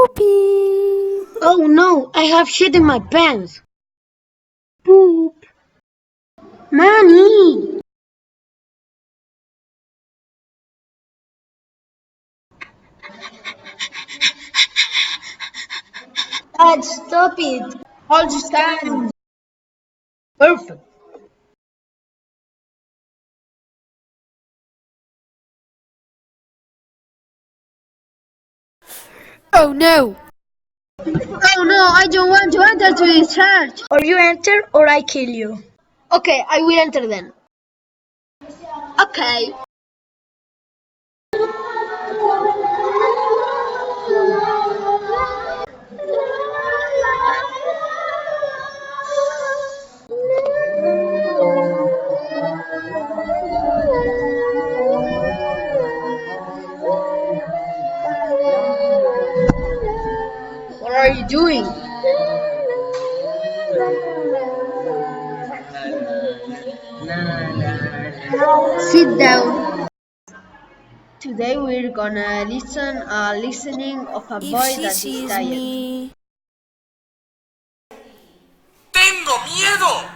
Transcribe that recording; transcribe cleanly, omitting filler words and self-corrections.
Poopy! Oh no, I have shit in my pants. Poop. Mommy! Dad, stop it. Hold your stand. Perfect. Oh no! Oh no, I don't want to enter to this church. Or you enter or I kill you. Okay, I will enter then. Okay. What are you doing? Sit down. Today we're gonna listen a listening of a If boy she that is sees tired. me... ¡Tengo miedo!